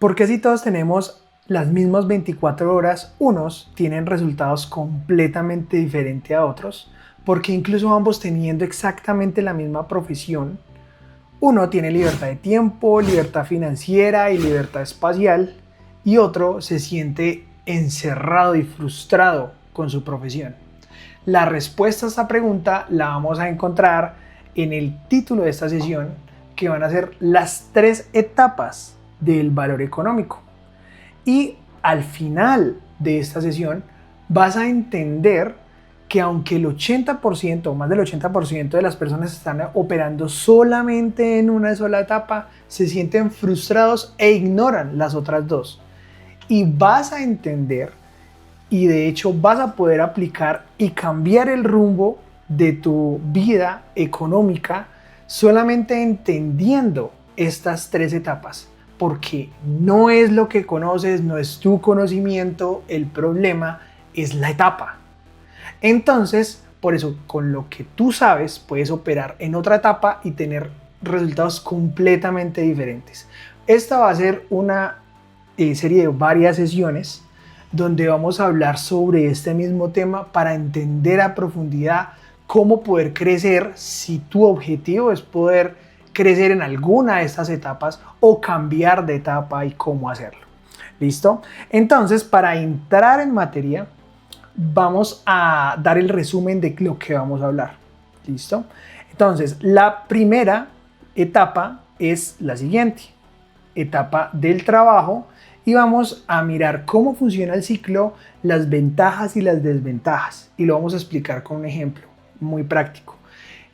Porque si todos tenemos las mismas 24 horas, unos tienen resultados completamente diferentes a otros, porque incluso ambos teniendo exactamente la misma profesión, uno tiene libertad de tiempo, libertad financiera y libertad espacial, y otro se siente encerrado y frustrado con su profesión. La respuesta a esta pregunta la vamos a encontrar en el título de esta sesión, que van a ser las 3 etapas del valor económico. Y al final de esta sesión vas a entender que aunque el 80% o más del 80% de las personas están operando solamente en una sola etapa, se sienten frustrados e ignoran las otras dos. Y vas a entender, y de hecho vas a poder aplicar y cambiar el rumbo de tu vida económica solamente entendiendo estas 3 etapas, porque no es lo que conoces, no es tu conocimiento, el problema es la etapa. Entonces, por eso, con lo que tú sabes, puedes operar en otra etapa y tener resultados completamente diferentes. Esta va a ser una serie de varias sesiones donde vamos a hablar sobre este mismo tema para entender a profundidad cómo poder crecer si tu objetivo es poder crecer en alguna de estas etapas o cambiar de etapa y cómo hacerlo. ¿Listo? Entonces, para entrar en materia, vamos a dar el resumen de lo que vamos a hablar. ¿Listo? Entonces, la primera etapa es la siguiente. Etapa del trabajo, y vamos a mirar cómo funciona el ciclo, las ventajas y las desventajas, y lo vamos a explicar con un ejemplo muy práctico.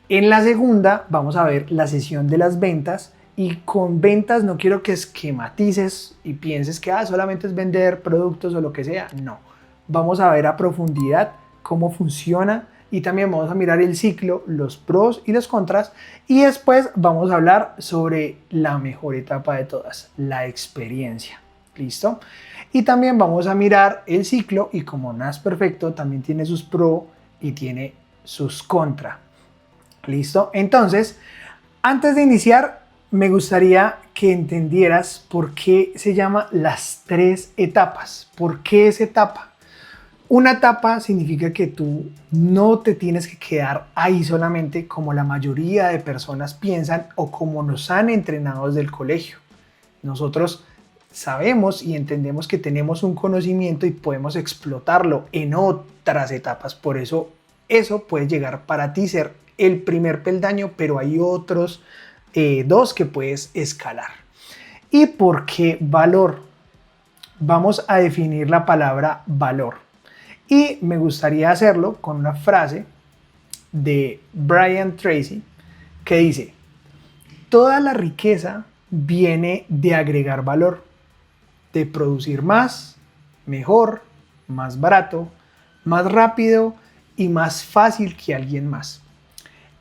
En la segunda vamos a ver la sesión de las ventas, y con ventas no quiero que esquematices y pienses que solamente es vender productos o lo que sea. No, vamos a ver a profundidad cómo funciona, y también vamos a mirar el ciclo, los pros y los contras, y después vamos a hablar sobre la mejor etapa de todas, la experiencia. ¿Listo? Y también vamos a mirar el ciclo, y como nada es perfecto, también tiene sus pros y tiene sus contras. ¿Listo? Entonces, antes de iniciar, me gustaría que entendieras por qué se llama las 3 etapas. ¿Por qué esa etapa? Una etapa significa que tú no te tienes que quedar ahí solamente como la mayoría de personas piensan o como nos han entrenado desde el colegio. Nosotros sabemos y entendemos que tenemos un conocimiento y podemos explotarlo en otras etapas. Por eso puede llegar para ti ser el primer peldaño, pero hay otros 2 que puedes escalar. ¿Y por qué valor? Vamos a definir la palabra valor. Y me gustaría hacerlo con una frase de Brian Tracy que dice: toda la riqueza viene de agregar valor, de producir más, mejor, más barato, más rápido y más fácil que alguien más.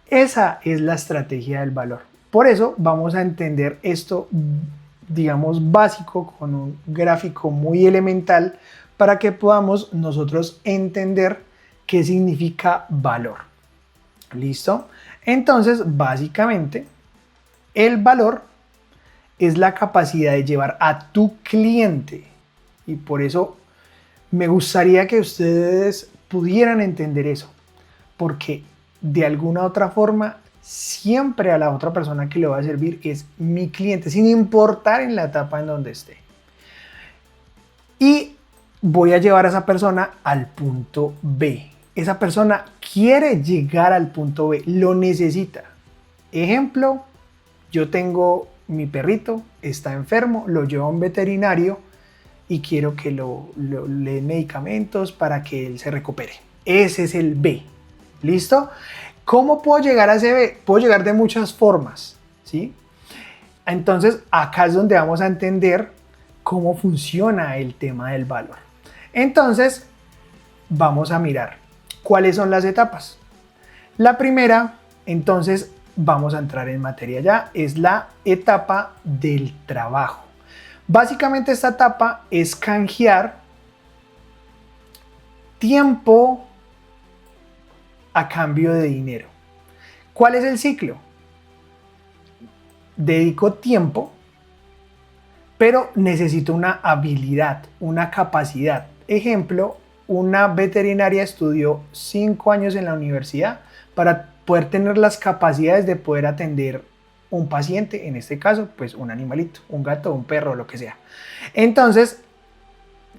Esa es la estrategia del valor. Por eso vamos a entender esto, digamos, básico, con un gráfico muy elemental, para que podamos nosotros entender qué significa valor. ¿Listo? Entonces, básicamente, el valor es la capacidad de llevar a tu cliente, y por eso me gustaría que ustedes pudieran entender eso, porque de alguna u otra forma siempre a la otra persona que le va a servir es mi cliente, sin importar en la etapa en donde esté. Y voy a llevar a esa persona al punto B. Esa persona quiere llegar al punto B, lo necesita. Ejemplo, yo tengo mi perrito, está enfermo, lo llevo a un veterinario y quiero que le den medicamentos para que él se recupere. Ese es el B. ¿Listo? ¿Cómo puedo llegar a ese B? Puedo llegar de muchas formas, ¿sí? Entonces, acá es donde vamos a entender cómo funciona el tema del valor. Entonces, vamos a mirar cuáles son las etapas. La primera, entonces, vamos a entrar en materia ya, es la etapa del trabajo. Básicamente esta etapa es canjear tiempo a cambio de dinero. ¿Cuál es el ciclo? Dedico tiempo, pero necesito una habilidad, una capacidad. Ejemplo, una veterinaria estudió 5 años en la universidad para poder tener las capacidades de poder atender un paciente, en este caso, pues un animalito, un gato, un perro, lo que sea. Entonces,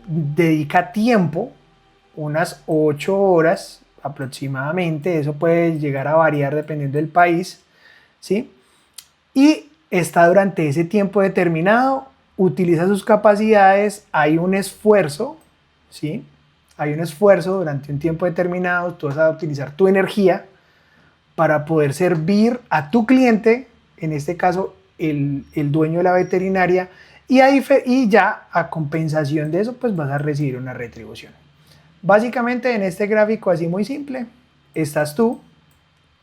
dedica tiempo, unas 8 horas aproximadamente, eso puede llegar a variar dependiendo del país, ¿sí? Y está durante ese tiempo determinado, utiliza sus capacidades, hay un esfuerzo, ¿sí? Hay un esfuerzo durante un tiempo determinado, tú vas a utilizar tu energía para poder servir a tu cliente, en este caso el dueño de la veterinaria, y ya a compensación de eso, pues vas a recibir una retribución. Básicamente en este gráfico así muy simple, estás tú,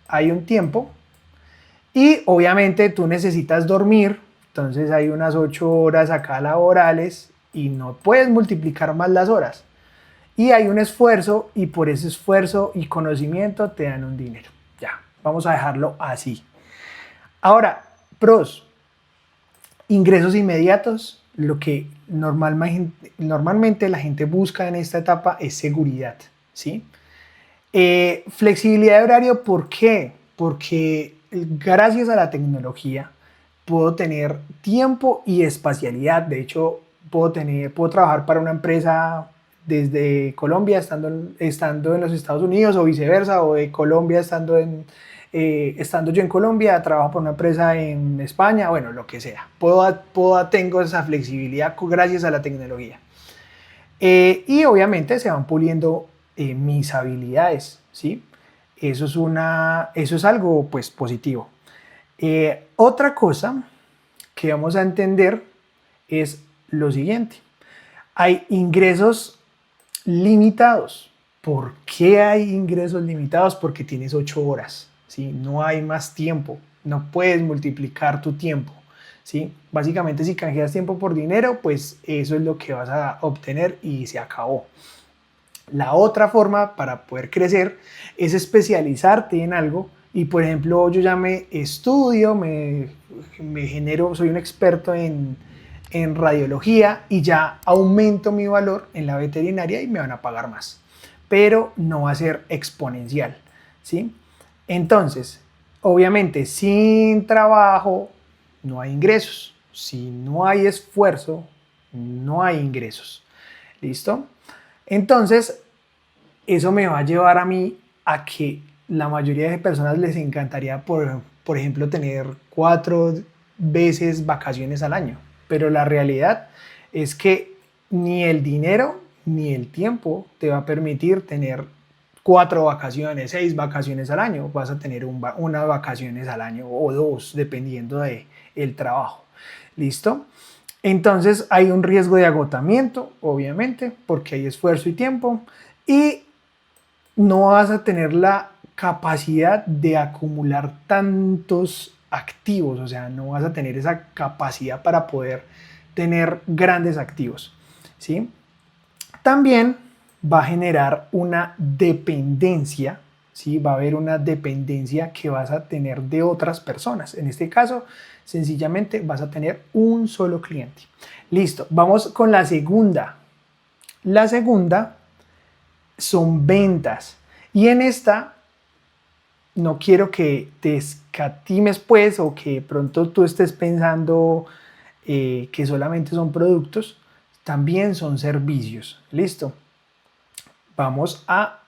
hay un tiempo, y obviamente tú necesitas dormir, entonces hay unas 8 horas acá laborales y no puedes multiplicar más las horas. Y hay un esfuerzo y por ese esfuerzo y conocimiento te dan un dinero. Ya, vamos a dejarlo así. Ahora, pros, ingresos inmediatos. Lo que normalmente la gente busca en esta etapa es seguridad, ¿sí? Flexibilidad de horario, ¿por qué? Porque gracias a la tecnología puedo tener tiempo y espacialidad. De hecho, puedo trabajar para una empresa desde Colombia estando en los Estados Unidos o viceversa, o de Colombia estando yo en Colombia, trabajo para una empresa en España, bueno, lo que sea. Tengo esa flexibilidad gracias a la tecnología. Y obviamente se van puliendo mis habilidades, ¿sí? Eso es algo pues positivo. Otra cosa que vamos a entender es lo siguiente. Hay ingresos limitados. ¿Por qué hay ingresos limitados? Porque tienes 8 horas, ¿sí? No hay más tiempo. No puedes multiplicar tu tiempo, ¿sí? Básicamente, si canjeas tiempo por dinero, pues eso es lo que vas a obtener y se acabó. La otra forma para poder crecer es especializarte en algo y, por ejemplo, yo ya me estudio, me genero, soy un experto en radiología y ya aumento mi valor en la veterinaria y me van a pagar más, pero no va a ser exponencial, ¿sí? Entonces, obviamente, sin trabajo no hay ingresos, si no hay esfuerzo, no hay ingresos, ¿listo? Entonces, eso me va a llevar a mí a que la mayoría de personas les encantaría, por ejemplo, tener 4 veces vacaciones al año. Pero la realidad es que ni el dinero ni el tiempo te va a permitir tener 4 vacaciones, 6 vacaciones al año. Vas a tener unas vacaciones al año o 2, dependiendo del trabajo. ¿Listo? Entonces hay un riesgo de agotamiento, obviamente, porque hay esfuerzo y tiempo. Y no vas a tener la capacidad de acumular tantos activos, o sea, no vas a tener esa capacidad para poder tener grandes activos, ¿sí? También va a generar una dependencia, ¿sí? Va a haber una dependencia que vas a tener de otras personas. En este caso, sencillamente vas a tener un solo cliente. Listo, vamos con la segunda. La segunda son ventas. Y en esta no quiero que te escatimes pues o que pronto tú estés pensando que solamente son productos, también son servicios. Listo. Vamos a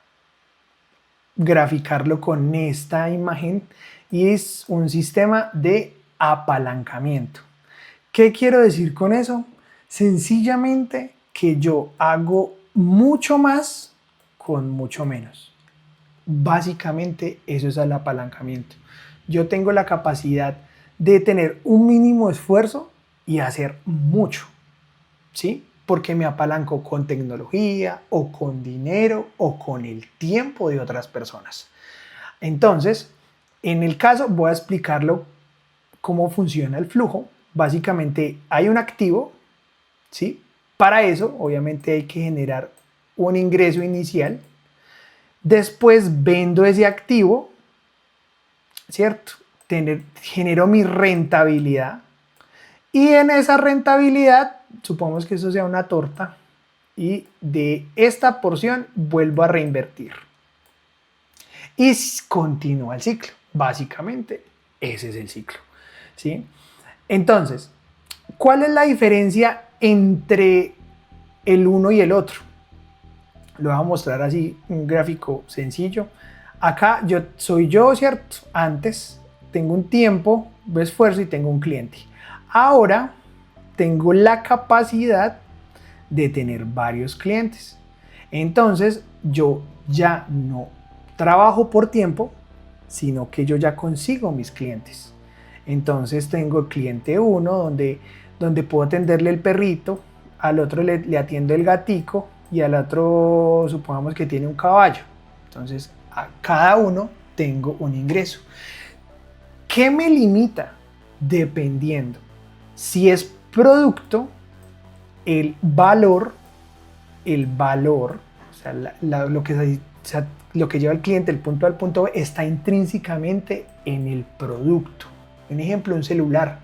graficarlo con esta imagen y es un sistema de apalancamiento. ¿Qué quiero decir con eso? Sencillamente que yo hago mucho más con mucho menos. Básicamente eso es el apalancamiento. Yo tengo la capacidad de tener un mínimo esfuerzo y hacer mucho, ¿sí? Porque me apalanco con tecnología o con dinero o con el tiempo de otras personas. Entonces, en el caso voy a explicarlo cómo funciona el flujo. Básicamente hay un activo, ¿sí? Para eso, obviamente, hay que generar un ingreso inicial. Después vendo ese activo, ¿cierto? Genero mi rentabilidad Y en esa rentabilidad, supongamos que eso sea una torta, y de esta porción vuelvo a reinvertir. Y continúa el ciclo. Básicamente, ese es el ciclo, ¿sí? Entonces, ¿cuál es la diferencia entre el uno y el otro? Lo voy a mostrar así, un gráfico sencillo. Acá soy yo, ¿cierto? Antes tengo un tiempo de esfuerzo y tengo un cliente. Ahora tengo la capacidad de tener varios clientes. Entonces yo ya no trabajo por tiempo, sino que yo ya consigo mis clientes. Entonces tengo el cliente 1 donde puedo atenderle el perrito, al otro le atiendo el gatico y al otro supongamos que tiene un caballo. Entonces a cada uno tengo un ingreso. ¿Qué me limita? Dependiendo si es producto, el valor, o sea, lo que lleva el cliente del punto A al punto B está intrínsecamente en el producto. Un ejemplo, un celular.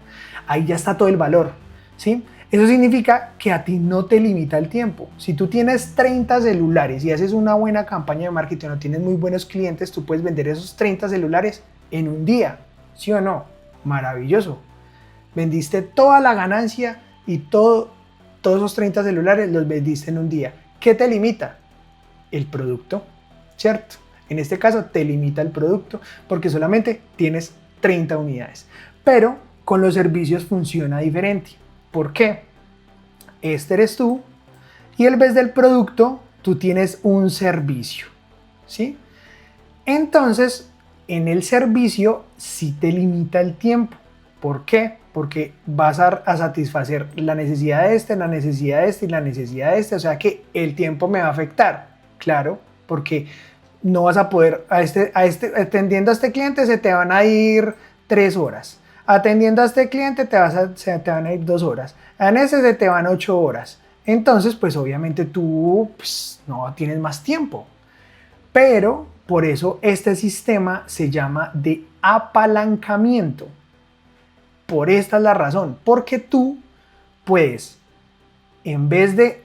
Ahí ya está todo el valor, ¿sí? Eso significa que a ti no te limita el tiempo. Si tú tienes 30 celulares y haces una buena campaña de marketing o tienes muy buenos clientes, tú puedes vender esos 30 celulares en un día, ¿sí o no? Maravilloso. Vendiste toda la ganancia y todos esos 30 celulares los vendiste en un día. ¿Qué te limita? El producto, ¿cierto? En este caso te limita el producto porque solamente tienes 30 unidades. Pero con los servicios funciona diferente. ¿Por qué? Este eres tú y en vez del producto tú tienes un servicio, ¿sí? Entonces, en el servicio sí te limita el tiempo. ¿Por qué? Porque vas a satisfacer la necesidad de este, la necesidad de este y la necesidad de este. O sea que el tiempo me va a afectar. Claro, porque no vas a poder, atendiendo a este cliente se te van a ir 3 horas. Atendiendo a este cliente se te van a ir 2 horas. En ese se te van 8 horas. Entonces, pues obviamente tú no tienes más tiempo. Pero por eso este sistema se llama de apalancamiento. Por esta es la razón, porque tú puedes, en vez de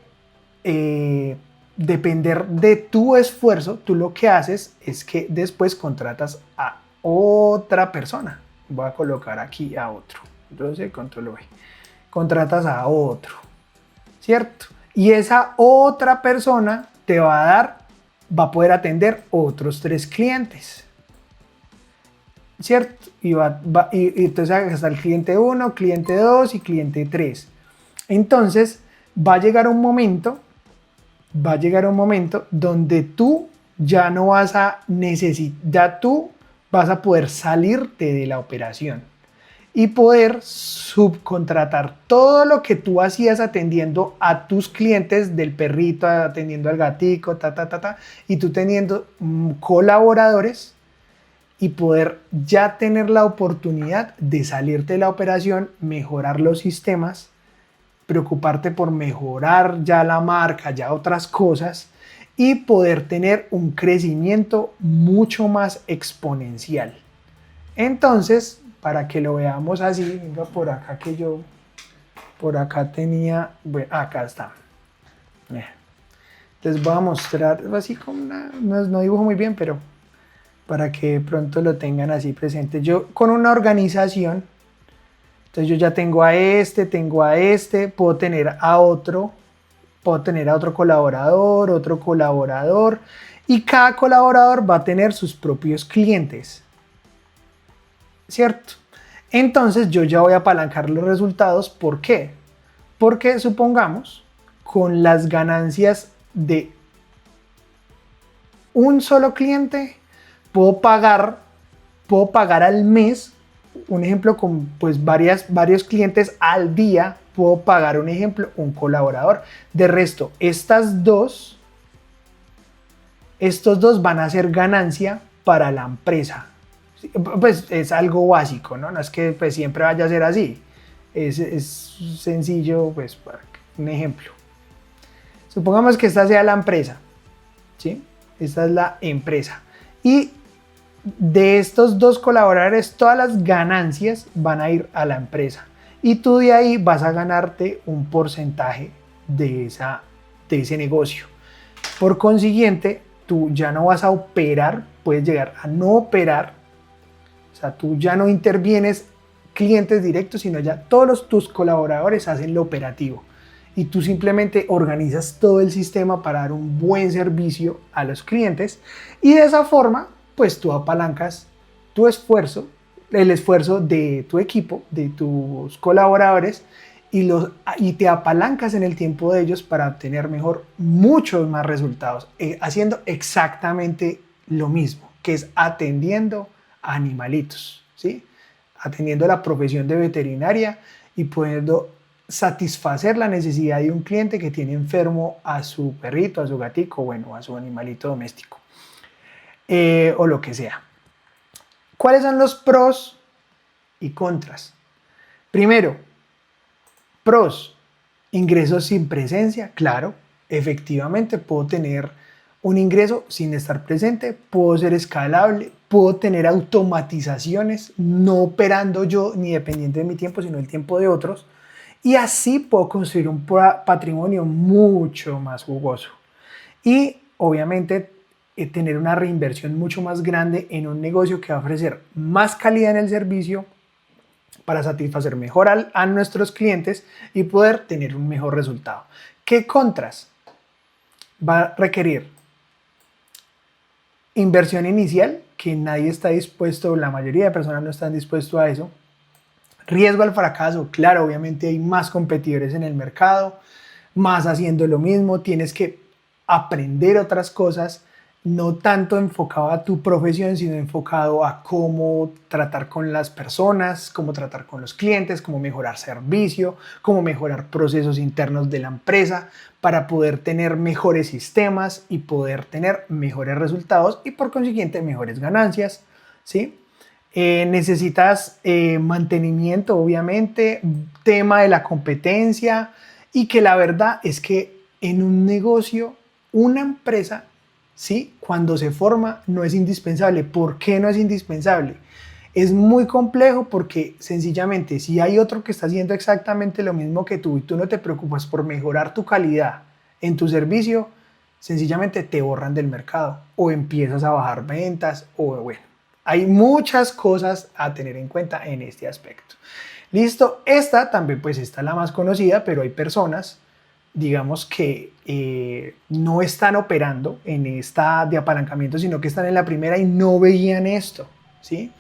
depender de tu esfuerzo, tú lo que haces es que después contratas a otra persona. Voy a colocar aquí a otro. Entonces, control V. Contratas a otro, ¿cierto? Y esa otra persona te va a poder atender otros 3 clientes. ¿Cierto? Y entonces está el cliente 1, cliente 2 y cliente 3. Entonces va a llegar un momento donde tú ya no vas a necesitar, ya tú vas a poder salirte de la operación y poder subcontratar todo lo que tú hacías atendiendo a tus clientes del perrito, atendiendo al gatico, y tú teniendo colaboradores y poder ya tener la oportunidad de salirte de la operación, mejorar los sistemas, preocuparte por mejorar ya la marca, ya otras cosas y poder tener un crecimiento mucho más exponencial. Entonces, para que lo veamos así, venga por acá que yo, por acá tenía, bueno, acá está. Les voy a mostrar así como no dibujo muy bien, pero para que pronto lo tengan así presente. Yo con una organización, entonces yo ya tengo a este, puedo tener a otro colaborador, y cada colaborador va a tener sus propios clientes, ¿cierto? Entonces yo ya voy a apalancar los resultados. ¿Por qué? Porque supongamos, con las ganancias de un solo cliente, puedo pagar al mes, un ejemplo, con pues varios clientes al día, puedo pagar un ejemplo, un colaborador. De resto, estos dos van a ser ganancia para la empresa. Pues es algo básico, ¿no? No es que pues siempre vaya a ser así. Es sencillo, pues, un ejemplo. Supongamos que esta sea la empresa, ¿sí? Esta es la empresa. Y de estos 2 colaboradores, todas las ganancias van a ir a la empresa. y tú de ahí vas a ganarte un porcentaje de ese negocio. Por consiguiente, tú ya no vas a operar, puedes llegar a no operar, o sea, tú ya no intervienes clientes directos, sino ya todos tus colaboradores hacen lo operativo y tú simplemente organizas todo el sistema para dar un buen servicio a los clientes y de esa forma, pues tú apalancas tu esfuerzo, el esfuerzo de tu equipo, de tus colaboradores y te apalancas en el tiempo de ellos para obtener muchos más resultados, haciendo exactamente lo mismo, que es atendiendo a animalitos, ¿sí? Atendiendo la profesión de veterinaria y pudiendo satisfacer la necesidad de un cliente que tiene enfermo a su perrito, a su gatico, bueno, a su animalito doméstico, o lo que sea. ¿Cuáles son los pros y contras? Primero, pros, ingresos sin presencia, claro, efectivamente puedo tener un ingreso sin estar presente, puedo ser escalable, puedo tener automatizaciones, no operando yo ni dependiente de mi tiempo, sino el tiempo de otros, y así puedo construir un patrimonio mucho más jugoso. Y obviamente tener una reinversión mucho más grande en un negocio que va a ofrecer más calidad en el servicio para satisfacer mejor a nuestros clientes y poder tener un mejor resultado. ¿Qué contras? Va a requerir inversión inicial, que nadie está dispuesto, la mayoría de personas no están dispuestos a eso. Riesgo al fracaso, claro, obviamente hay más competidores en el mercado, más haciendo lo mismo, tienes que aprender otras cosas, no tanto enfocado a tu profesión, sino enfocado a cómo tratar con las personas, cómo tratar con los clientes, cómo mejorar servicio, cómo mejorar procesos internos de la empresa para poder tener mejores sistemas y poder tener mejores resultados y por consiguiente mejores ganancias, ¿sí? Necesitas mantenimiento, obviamente, tema de la competencia y que la verdad es que en un negocio, una empresa, ¿sí? Cuando se forma no es indispensable. ¿Por qué no es indispensable? Es muy complejo porque sencillamente si hay otro que está haciendo exactamente lo mismo que tú y tú no te preocupas por mejorar tu calidad en tu servicio, sencillamente te borran del mercado o empiezas a bajar ventas o bueno, hay muchas cosas a tener en cuenta en este aspecto. Listo, esta también pues está la más conocida, pero hay personas digamos que no están operando en esta de apalancamiento, sino que están en la primera y no veían esto, ¿sí?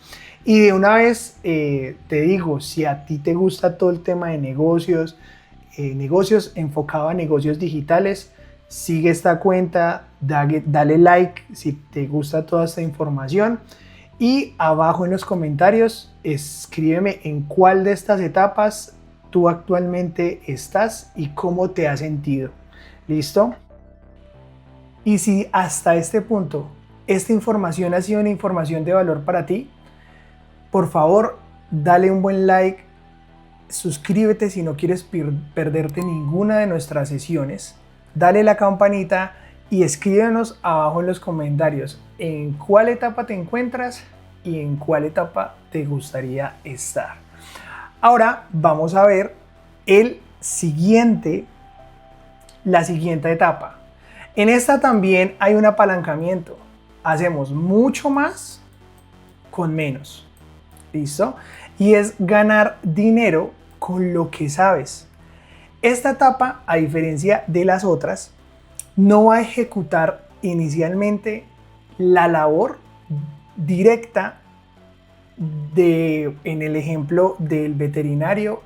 Y de una vez te digo, si a ti te gusta todo el tema de negocios, negocios enfocado a negocios digitales, sigue esta cuenta, dale like si te gusta toda esta información y abajo en los comentarios escríbeme en cuál de estas etapas tú actualmente estás y cómo te has sentido. ¿Listo? Y si hasta este punto esta información ha sido una información de valor para ti, por favor, dale un buen like, suscríbete si no quieres perderte ninguna de nuestras sesiones, dale la campanita y escríbenos abajo en los comentarios en cuál etapa te encuentras y en cuál etapa te gustaría estar. Ahora vamos a ver la siguiente etapa. En esta también hay un apalancamiento. Hacemos mucho más con menos. ¿Listo? Y es ganar dinero con lo que sabes. Esta etapa, a diferencia de las otras, no va a ejecutar inicialmente la labor directa en el ejemplo del veterinario,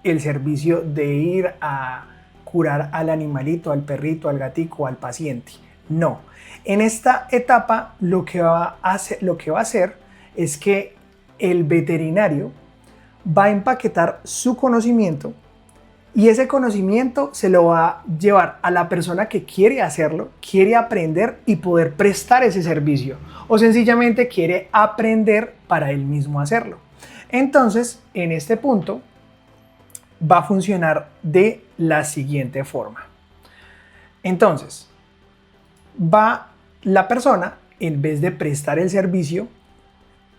el servicio de ir a curar al animalito, al perrito, al gatico, al paciente. No. En esta etapa lo que va a hacer es que el veterinario va a empaquetar su conocimiento y ese conocimiento se lo va a llevar a la persona que quiere hacerlo, quiere aprender y poder prestar ese servicio o sencillamente quiere aprender para él mismo hacerlo. Entonces, en este punto va a funcionar de la siguiente forma. Entonces, la persona, en vez de prestar el servicio,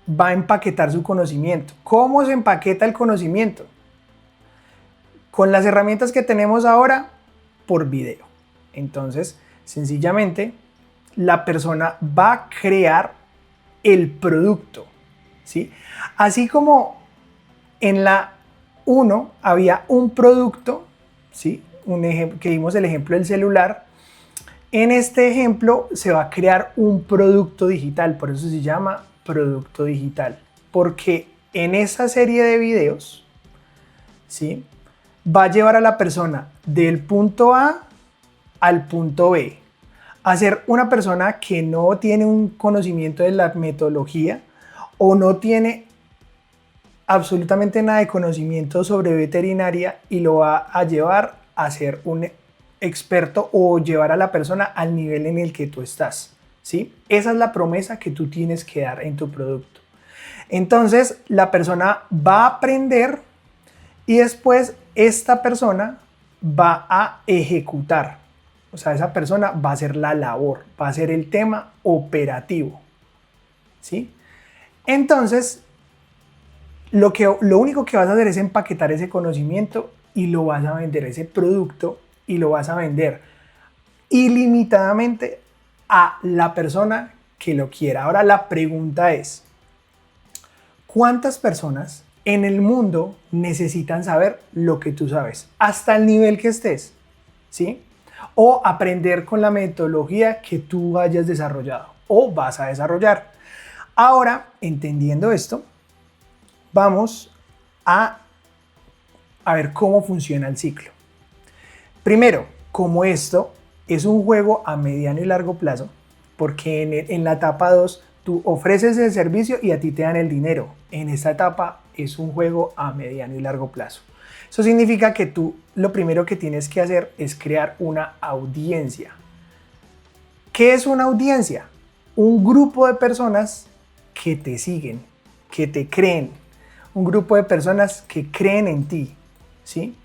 va a empaquetar su conocimiento. ¿Cómo se empaqueta el conocimiento? Con las herramientas que tenemos ahora, por video. Entonces, sencillamente, la persona va a crear el producto, ¿sí? Así como en la 1 había un producto, ¿sí? Que vimos el ejemplo del celular. En este ejemplo se va a crear un producto digital, por eso se llama producto digital, porque en esa serie de videos, ¿sí?, va a llevar a la persona del punto A al punto B. A ser una persona que no tiene un conocimiento de la metodología o no tiene absolutamente nada de conocimiento sobre veterinaria, y lo va a llevar a ser un experto o llevar a la persona al nivel en el que tú estás, ¿sí? Esa es la promesa que tú tienes que dar en tu producto. Entonces la persona va a aprender y después esta persona va a ejecutar. O sea, esa persona va a hacer la labor, va a hacer el tema operativo, ¿sí? Entonces, lo único que vas a hacer es empaquetar ese conocimiento y lo vas a vender, ese producto, y lo vas a vender ilimitadamente a la persona que lo quiera. Ahora la pregunta es, ¿cuántas personas en el mundo necesitan saber lo que tú sabes? Hasta el nivel que estés, ¿sí? O aprender con la metodología que tú hayas desarrollado o vas a desarrollar. Ahora, entendiendo esto, vamos a ver cómo funciona el ciclo. Primero, como esto es un juego a mediano y largo plazo, porque en la etapa 2 tú ofreces el servicio y a ti te dan el dinero. En esta etapa es un juego a mediano y largo plazo. Eso significa que tú lo primero que tienes que hacer es crear una audiencia. ¿Qué es una audiencia? Un grupo de personas que te siguen, que te creen. Un grupo de personas que creen en ti, ¿sí?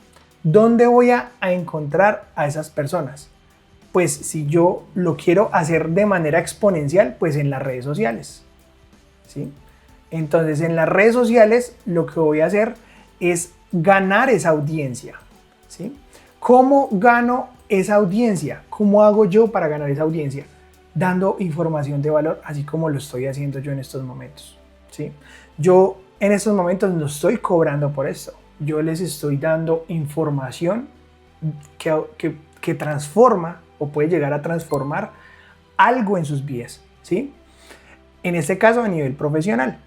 ¿Dónde voy a encontrar a esas personas? Pues si yo lo quiero hacer de manera exponencial, pues en las redes sociales, ¿sí? Entonces en las redes sociales lo que voy a hacer es ganar esa audiencia, ¿sí? ¿Cómo gano esa audiencia? ¿Cómo hago yo para ganar esa audiencia? Dando información de valor, así como lo estoy haciendo yo en estos momentos, ¿sí? Yo en estos momentos no estoy cobrando por esto. Yo les estoy dando información que transforma o puede llegar a transformar algo en sus vidas, ¿sí? En este caso a nivel profesional.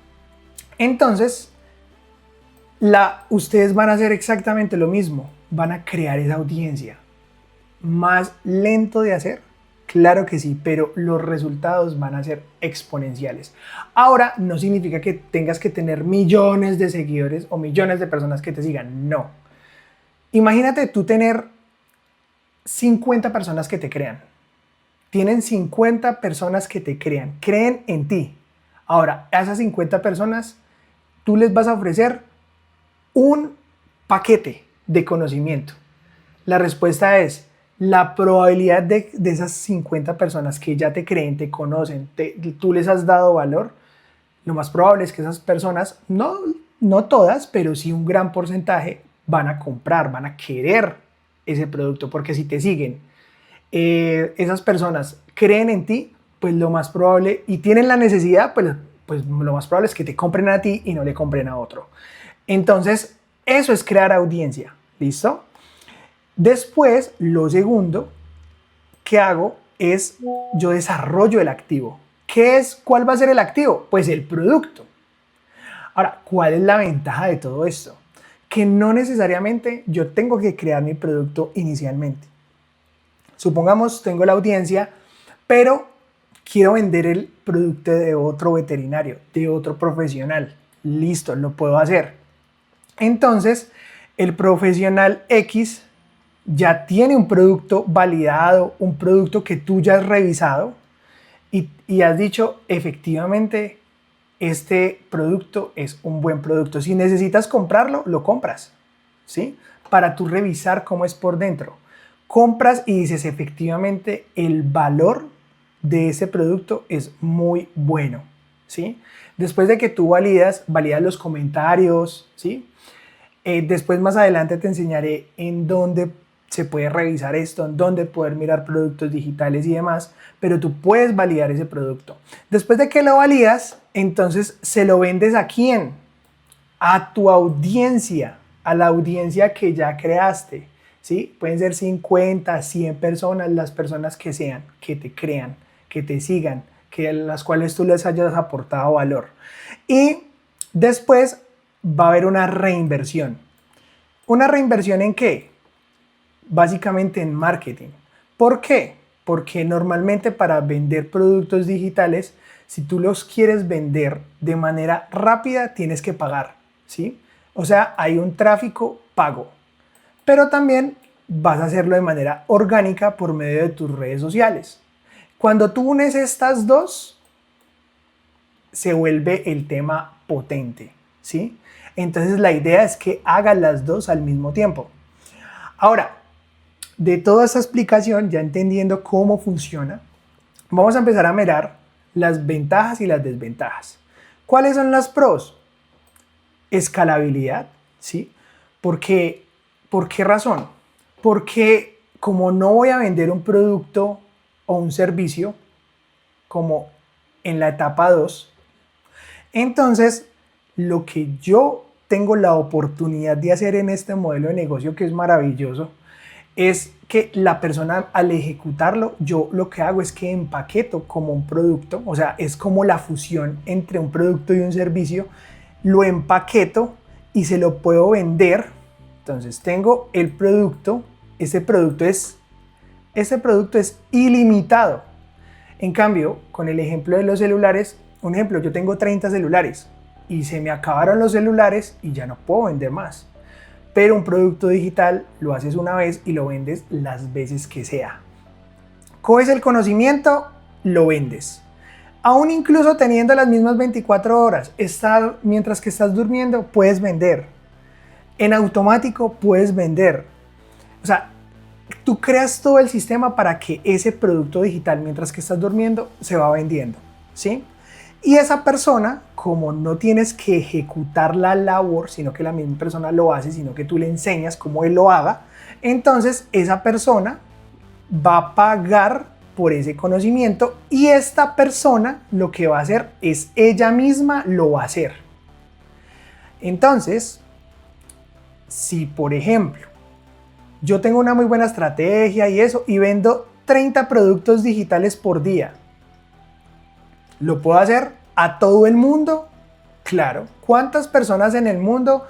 Entonces, ustedes van a hacer exactamente lo mismo. Van a crear esa audiencia. ¿Más lento de hacer? Claro que sí, pero los resultados van a ser exponenciales. Ahora, no significa que tengas que tener millones de seguidores o millones de personas que te sigan, no. Imagínate tú tener 50 personas que te crean. Tienen 50 personas que te crean, creen en ti. Ahora, a esas 50 personas, tú les vas a ofrecer un paquete de conocimiento. La respuesta es, la probabilidad de esas 50 personas que ya te creen, te conocen, tú les has dado valor, lo más probable es que esas personas, no todas, pero sí un gran porcentaje, van a comprar, van a querer ese producto, porque si te siguen, esas personas creen en ti, pues lo más probable, y tienen la necesidad, pues lo más probable es que te compren a ti y no le compren a otro. Entonces, eso es crear audiencia, ¿listo? Después, lo segundo que hago es yo desarrollo el activo. ¿Cuál va a ser el activo? Pues el producto. Ahora, ¿cuál es la ventaja de todo esto? Que no necesariamente yo tengo que crear mi producto inicialmente. Supongamos tengo la audiencia, pero quiero vender el producto de otro veterinario, de otro profesional. Listo, lo puedo hacer. Entonces, el profesional X ya tiene un producto validado, un producto que tú ya has revisado y has dicho, efectivamente, este producto es un buen producto. Si necesitas comprarlo, lo compras, ¿sí? Para tú revisar cómo es por dentro. Compras y dices, efectivamente, el valor de ese producto es muy bueno, ¿sí? Después de que tú validas los comentarios, ¿sí? Después más adelante te enseñaré en dónde se puede revisar esto, en dónde poder mirar productos digitales y demás, pero tú puedes validar ese producto. Después de que lo validas, entonces se lo vendes ¿a quién? A tu audiencia, a la audiencia que ya creaste, ¿sí? Pueden ser 50, 100 personas, las personas que sean, que te crean, que te sigan, que a las cuales tú les hayas aportado valor. Y después va a haber una reinversión. ¿Una reinversión en qué? Básicamente en marketing. ¿Por qué? Porque normalmente para vender productos digitales, si tú los quieres vender de manera rápida, tienes que pagar, ¿sí? O sea, hay un tráfico pago, pero también vas a hacerlo de manera orgánica por medio de tus redes sociales. Cuando tú unes estas dos, se vuelve el tema potente, ¿sí? Entonces la idea es que hagas las dos al mismo tiempo. Ahora, de toda esta explicación, ya entendiendo cómo funciona, vamos a empezar a mirar las ventajas y las desventajas. ¿Cuáles son las pros? Escalabilidad, ¿sí? ¿Por qué razón? Porque como no voy a vender un producto o un servicio como en la etapa 2, entonces lo que yo tengo la oportunidad de hacer en este modelo de negocio, que es maravilloso, es que la persona al ejecutarlo, yo lo que hago es que empaqueto como un producto, o sea, es como la fusión entre un producto y un servicio, lo empaqueto y se lo puedo vender. Entonces tengo el producto, este producto es ilimitado. En cambio, con el ejemplo de los celulares, un ejemplo, yo tengo 30 celulares y se me acabaron los celulares y ya no puedo vender más. Pero un producto digital lo haces una vez y lo vendes las veces que sea. Coges el conocimiento, lo vendes. Aún incluso teniendo las mismas 24 horas, mientras que estás durmiendo, puedes vender. En automático puedes vender. O sea, tú creas todo el sistema para que ese producto digital, mientras que estás durmiendo, se va vendiendo, ¿sí? Y esa persona, como no tienes que ejecutar la labor, sino que la misma persona lo hace, sino que tú le enseñas cómo él lo haga, entonces esa persona va a pagar por ese conocimiento y esta persona lo que va a hacer es ella misma lo va a hacer. Entonces, si por ejemplo, yo tengo una muy buena estrategia y eso, y vendo 30 productos digitales por día, ¿lo puedo hacer a todo el mundo? Claro. ¿Cuántas personas en el mundo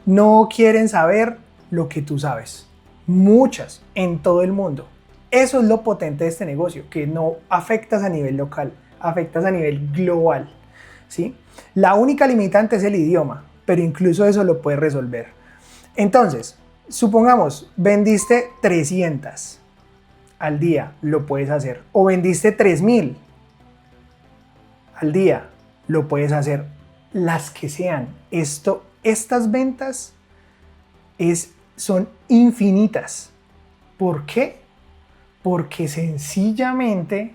no quieren saber lo que tú sabes? Muchas, en todo el mundo. Eso es lo potente de este negocio, que no afectas a nivel local, afectas a nivel global, ¿sí? La única limitante es el idioma, pero incluso eso lo puedes resolver. Entonces, supongamos, vendiste 300 al día, lo puedes hacer. O vendiste 3000 al día, lo puedes hacer. Las que sean. Estas ventas son infinitas. ¿Por qué? Porque sencillamente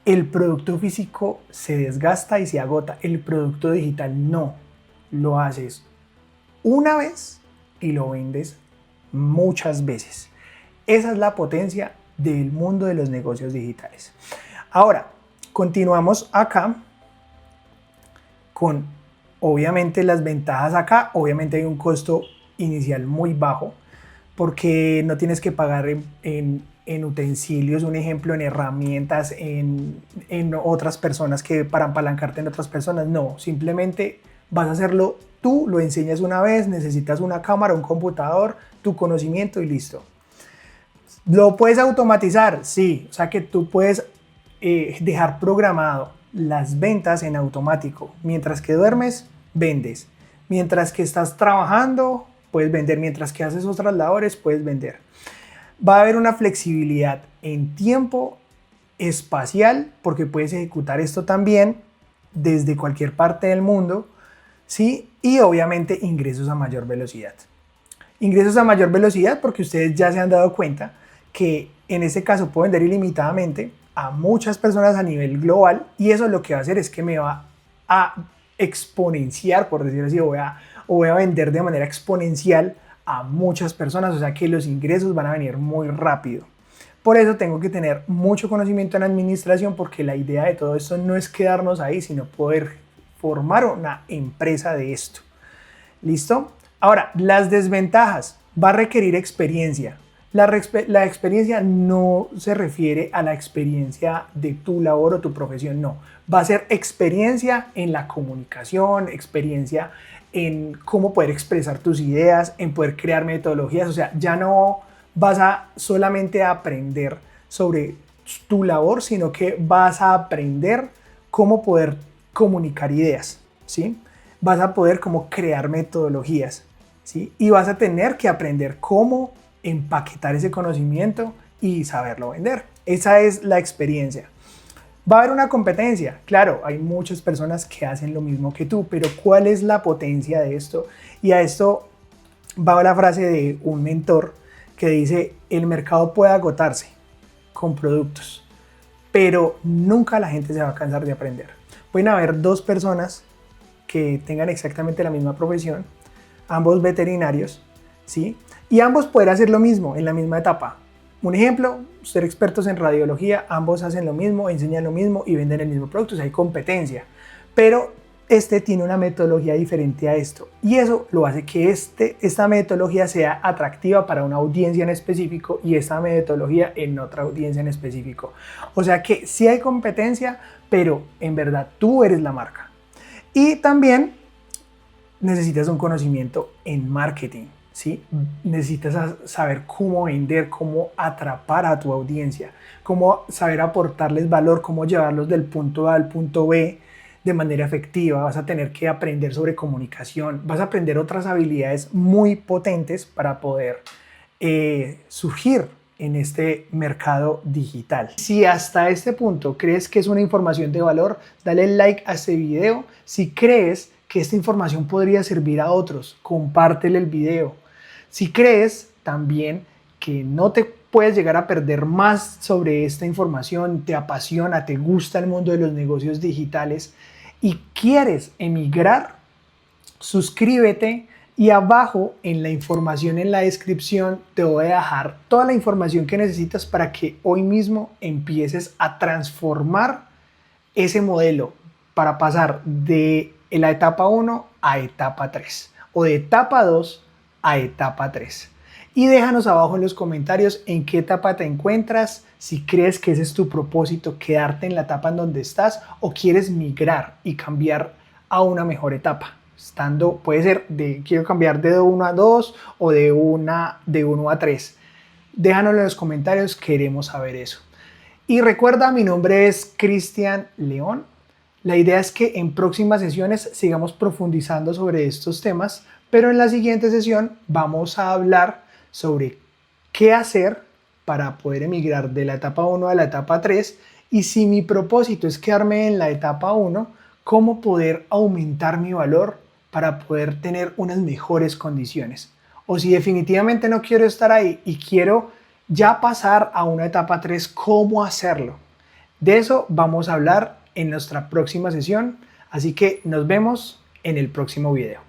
el producto físico se desgasta y se agota. El producto digital no. Lo haces una vez y lo vendes muchas veces. Esa es la potencia del mundo de los negocios digitales. Ahora, continuamos acá con obviamente las ventajas acá. Obviamente hay un costo inicial muy bajo porque no tienes que pagar en utensilios, un ejemplo, en herramientas, en otras personas que para apalancarte en otras personas. No, simplemente vas a hacerlo tú, lo enseñas una vez, necesitas una cámara, un computador, tu conocimiento y listo. ¿Lo puedes automatizar? Sí, o sea que tú puedes dejar programado las ventas en automático. Mientras que duermes, vendes. Mientras que estás trabajando, puedes vender. Mientras que haces otras labores, puedes vender. Va a haber una flexibilidad en tiempo espacial, porque puedes ejecutar esto también desde cualquier parte del mundo, ¿sí? Y obviamente ingresos a mayor velocidad. Ingresos a mayor velocidad porque ustedes ya se han dado cuenta que en este caso puedo vender ilimitadamente a muchas personas a nivel global y eso lo que va a hacer es que me va a exponenciar, por decirlo así, voy a o voy a vender de manera exponencial a muchas personas, o sea que los ingresos van a venir muy rápido. Por eso tengo que tener mucho conocimiento en administración, porque la idea de todo esto no es quedarnos ahí, sino poder formar una empresa de esto. ¿Listo? Ahora, las desventajas. Va a requerir experiencia. La experiencia no se refiere a la experiencia de tu labor o tu profesión, no. Va a ser experiencia en la comunicación, experiencia en cómo poder expresar tus ideas, en poder crear metodologías. O sea, ya no vas a solamente aprender sobre tu labor, sino que vas a aprender cómo poder comunicar ideas, ¿sí? Vas a poder cómo crear metodologías, ¿sí? Y vas a tener que aprender cómo empaquetar ese conocimiento y saberlo vender. Esa es la experiencia. Va a haber una competencia, claro, hay muchas personas que hacen lo mismo que tú, pero ¿cuál es la potencia de esto? Y a esto va la frase de un mentor que dice: el mercado puede agotarse con productos, pero nunca la gente se va a cansar de aprender. Pueden haber dos personas que tengan exactamente la misma profesión, ambos veterinarios, ¿sí? Y ambos pueden hacer lo mismo en la misma etapa. Un ejemplo, ser expertos en radiología, ambos hacen lo mismo, enseñan lo mismo y venden el mismo producto, o sea, hay competencia. Pero este tiene una metodología diferente a esto, y eso lo hace que esta metodología sea atractiva para una audiencia en específico y esta metodología en otra audiencia en específico. O sea que sí hay competencia, pero en verdad tú eres la marca. Y también necesitas un conocimiento en marketing, ¿sí? Necesitas saber cómo vender, cómo atrapar a tu audiencia, cómo saber aportarles valor, cómo llevarlos del punto A al punto B de manera efectiva. Vas a tener que aprender sobre comunicación, vas a aprender otras habilidades muy potentes para poder surgir en este mercado digital. Si hasta este punto crees que es una información de valor, dale like a este video. Si crees que esta información podría servir a otros, compártele el video. Si crees también que no te puedes llegar a perder más sobre esta información, te apasiona, te gusta el mundo de los negocios digitales y quieres emigrar, suscríbete. Y abajo en la información, en la descripción, te voy a dejar toda la información que necesitas para que hoy mismo empieces a transformar ese modelo para pasar de la etapa 1 a etapa 3 o de etapa 2 a etapa 3. Y déjanos abajo en los comentarios en qué etapa te encuentras, si crees que ese es tu propósito, quedarte en la etapa en donde estás o quieres migrar y cambiar a una mejor etapa. Puede ser quiero cambiar de 1 a 2 o de 1 a 3. Déjanoslo en los comentarios, queremos saber eso. Y recuerda, mi nombre es Cristian León. La idea es que en próximas sesiones sigamos profundizando sobre estos temas, pero en la siguiente sesión vamos a hablar sobre qué hacer para poder emigrar de la etapa 1 a la etapa 3 y si mi propósito es quedarme en la etapa 1, cómo poder aumentar mi valor para poder tener unas mejores condiciones. O si definitivamente no quiero estar ahí y quiero ya pasar a una etapa 3, ¿cómo hacerlo? De eso vamos a hablar en nuestra próxima sesión, así que nos vemos en el próximo video.